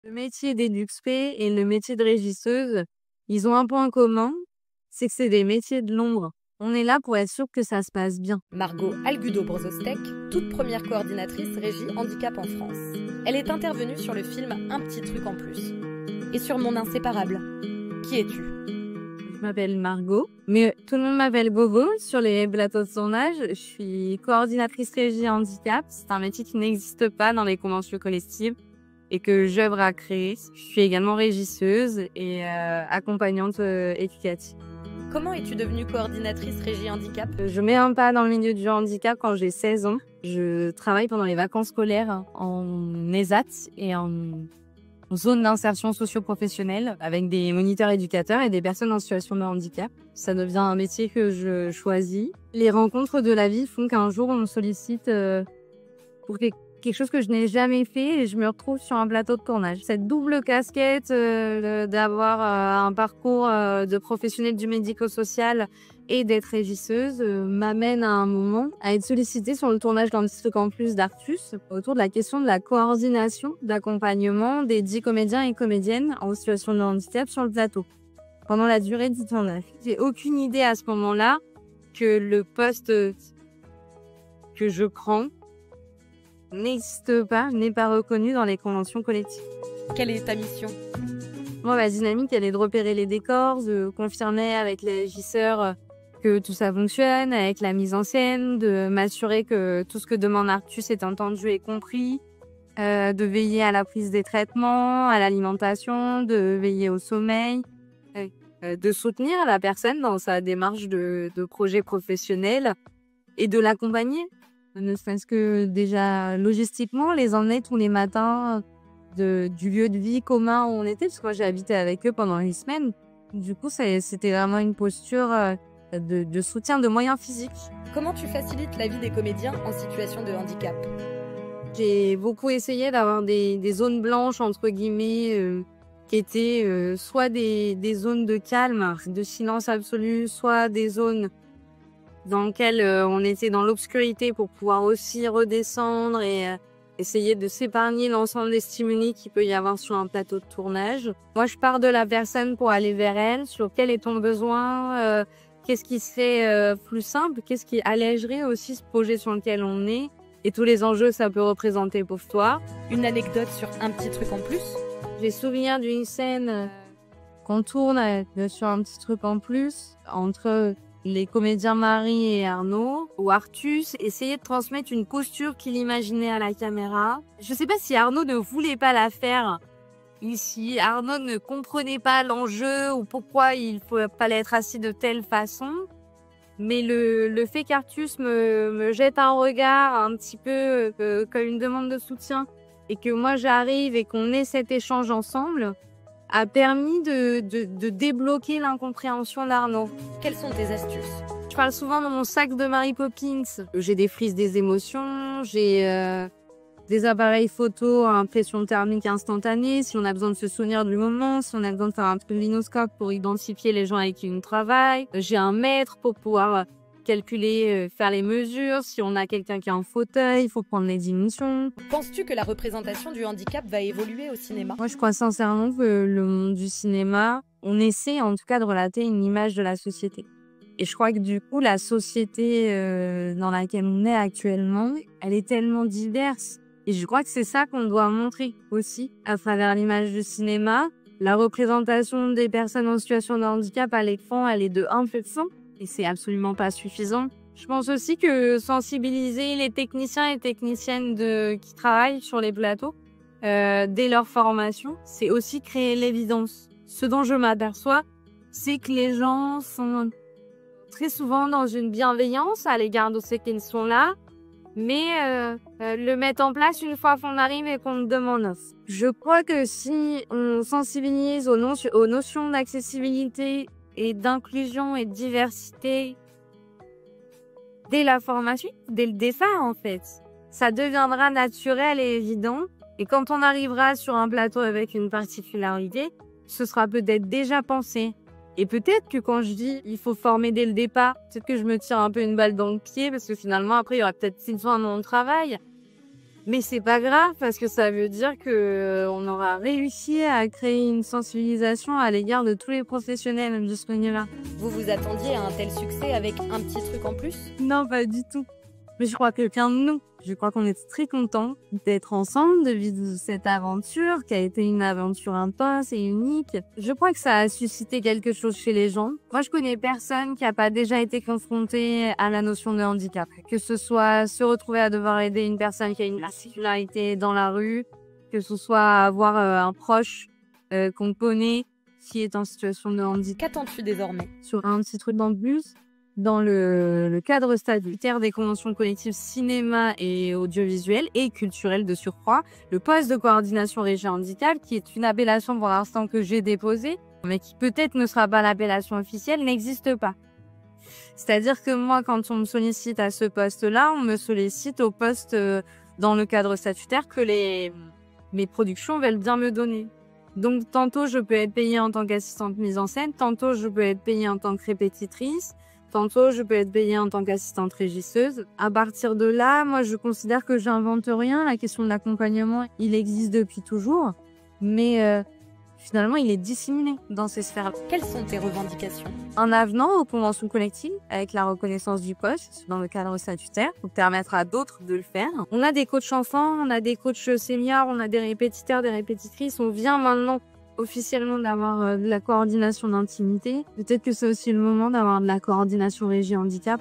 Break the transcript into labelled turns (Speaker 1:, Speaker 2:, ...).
Speaker 1: Le métier d'EduxP et le métier de régisseuse, ils ont un point commun, c'est que c'est des métiers de l'ombre. On est là pour être sûr que ça se passe bien.
Speaker 2: Margot Algudo-Brozostek, toute première coordinatrice régie handicap en France. Elle est intervenue sur le film Un petit truc en plus. Et sur Mon inséparable. Qui es-tu?
Speaker 1: Je m'appelle Margot, mais tout le monde m'appelle Gogo sur les plateaux de tournage. Je suis coordinatrice régie handicap. C'est un métier qui n'existe pas dans les conventions collectives et que j'œuvre à créer. Je suis également régisseuse et accompagnante éducative.
Speaker 2: Comment es-tu devenue coordinatrice régie handicap?
Speaker 1: Je mets un pas dans le milieu du handicap quand j'ai 16 ans. Je travaille pendant les vacances scolaires en ESAT et en zone d'insertion socio-professionnelle avec des moniteurs éducateurs et des personnes en situation de handicap. Ça devient un métier que je choisis. Les rencontres de la vie font qu'un jour on me sollicite pour quelque chose que je n'ai jamais fait et je me retrouve sur un plateau de tournage. Cette double casquette d'avoir un parcours de professionnel du médico-social et d'être régisseuse m'amène à un moment à être sollicitée sur le tournage d'un petit truc en plus d'Artus autour de la question de la coordination, d'accompagnement des 10 comédiens et comédiennes en situation de handicap sur le plateau. Pendant la durée du tournage, j'ai aucune idée à ce moment-là que le poste que je prends n'existe pas, n'est pas reconnu dans les conventions collectives.
Speaker 2: Quelle est ta mission?
Speaker 1: Moi, ma dynamique, elle est de repérer les décors, de confirmer avec les régisseurs que tout ça fonctionne, avec la mise en scène, de m'assurer que tout ce que demande Artus est entendu et compris, de veiller à la prise des traitements, à l'alimentation, de veiller au sommeil, de soutenir la personne dans sa démarche de projet professionnel et de l'accompagner. Ne serait-ce que déjà logistiquement, les emmener tous les matins du lieu de vie commun où on était, parce que moi j'ai habité avec eux pendant 8 semaines. Du coup, c'était vraiment une posture de soutien de moyens physiques.
Speaker 2: Comment tu facilites la vie des comédiens en situation de handicap?
Speaker 1: J'ai beaucoup essayé d'avoir des zones blanches, entre guillemets, qui étaient soit des zones de calme, de silence absolu, soit des zones dans lequel on était dans l'obscurité pour pouvoir aussi redescendre et essayer de s'épargner l'ensemble des stimuli qu'il peut y avoir sur un plateau de tournage. Moi, je pars de la personne pour aller vers elle, sur quel est ton besoin, qu'est-ce qui serait plus simple, qu'est-ce qui allégerait aussi ce projet sur lequel on est et tous les enjeux que ça peut représenter pour toi.
Speaker 2: Une anecdote sur Un petit truc en plus?
Speaker 1: J'ai souvenir d'une scène qu'on tourne sur Un petit truc en plus entre les comédiens Marie et Arnaud, où Artus essayait de transmettre une posture qu'il imaginait à la caméra. Je sais pas si Arnaud ne voulait pas la faire ici. Arnaud ne comprenait pas l'enjeu ou pourquoi il fallait être assis de telle façon. Mais le fait qu'Artus me jette un regard un petit peu comme une demande de soutien et que moi j'arrive et qu'on ait cet échange ensemble a permis de débloquer l'incompréhension d'Arnaud.
Speaker 2: Quelles sont tes astuces?
Speaker 1: Je parle souvent dans mon sac de Mary Poppins. J'ai des frises des émotions, j'ai des appareils photo à impression thermique instantanée, si on a besoin de se souvenir du moment, si on a besoin de faire un trulinoscope pour identifier les gens avec qui on travaille. J'ai un mètre pour pouvoir calculer, faire les mesures. Si on a quelqu'un qui est en fauteuil, il faut prendre les dimensions.
Speaker 2: Penses-tu que la représentation du handicap va évoluer au cinéma?
Speaker 1: Moi, je crois sincèrement que le monde du cinéma, on essaie en tout cas de relater une image de la société. Et je crois que du coup, la société dans laquelle on est actuellement, elle est tellement diverse. Et je crois que c'est ça qu'on doit montrer aussi à travers l'image du cinéma. La représentation des personnes en situation de handicap à l'écran, elle est de 1%. Et c'est absolument pas suffisant. Je pense aussi que sensibiliser les techniciens et techniciennes qui travaillent sur les plateaux dès leur formation, c'est aussi créer l'évidence. Ce dont je m'aperçois, c'est que les gens sont très souvent dans une bienveillance à l'égard de ceux qui sont là, mais le mettre en place une fois qu'on arrive et qu'on demande. Je crois que si on sensibilise aux notions d'accessibilité et d'inclusion et de diversité dès la formation, dès le départ en fait, ça deviendra naturel et évident. Et quand on arrivera sur un plateau avec une particularité, ce sera peut-être déjà pensé. Et peut-être que quand je dis il faut former dès le départ, peut-être que je me tire un peu une balle dans le pied parce que finalement après il y aura peut-être 6 ans dans mon travail. Mais c'est pas grave parce que ça veut dire que on aura réussi à créer une sensibilisation à l'égard de tous les professionnels de ce milieu-là.
Speaker 2: Vous vous attendiez à un tel succès avec un petit truc en plus?
Speaker 1: Non, pas du tout. Mais je crois que quelqu'un de nous. Je crois qu'on est très contents d'être ensemble, de vivre cette aventure qui a été une aventure intense et unique. Je crois que ça a suscité quelque chose chez les gens. Moi, je connais personne qui a pas déjà été confronté à la notion de handicap. Que ce soit se retrouver à devoir aider une personne qui a une singularité dans la rue, que ce soit avoir un proche qu'on connaît qui est en situation de handicap.
Speaker 2: Qu'attends-tu désormais?
Speaker 1: Sur un petit truc en plus, dans le cadre statutaire des conventions collectives cinéma et audiovisuel et culturel de surcroît, le poste de coordination régie handicap, qui est une appellation pour l'instant que j'ai déposée, mais qui peut-être ne sera pas l'appellation officielle, n'existe pas. C'est-à-dire que moi, quand on me sollicite à ce poste-là, on me sollicite au poste dans le cadre statutaire que mes productions veulent bien me donner. Donc, tantôt, je peux être payée en tant qu'assistante mise en scène, tantôt, je peux être payée en tant que répétitrice, tantôt, je peux être payée en tant qu'assistante régisseuse. À partir de là, moi, je considère que j'invente rien. La question de l'accompagnement, il existe depuis toujours. Mais finalement, il est disséminé dans ces sphères-là.
Speaker 2: Quelles sont tes revendications?
Speaker 1: Un avenant aux conventions collectives avec la reconnaissance du poste dans le cadre statutaire pour permettre à d'autres de le faire. On a des coachs enfants, on a des coachs seniors, on a des répétiteurs, des répétitrices. On vient maintenant officiellement d'avoir de la coordination d'intimité. Peut-être que c'est aussi le moment d'avoir de la coordination régie handicap.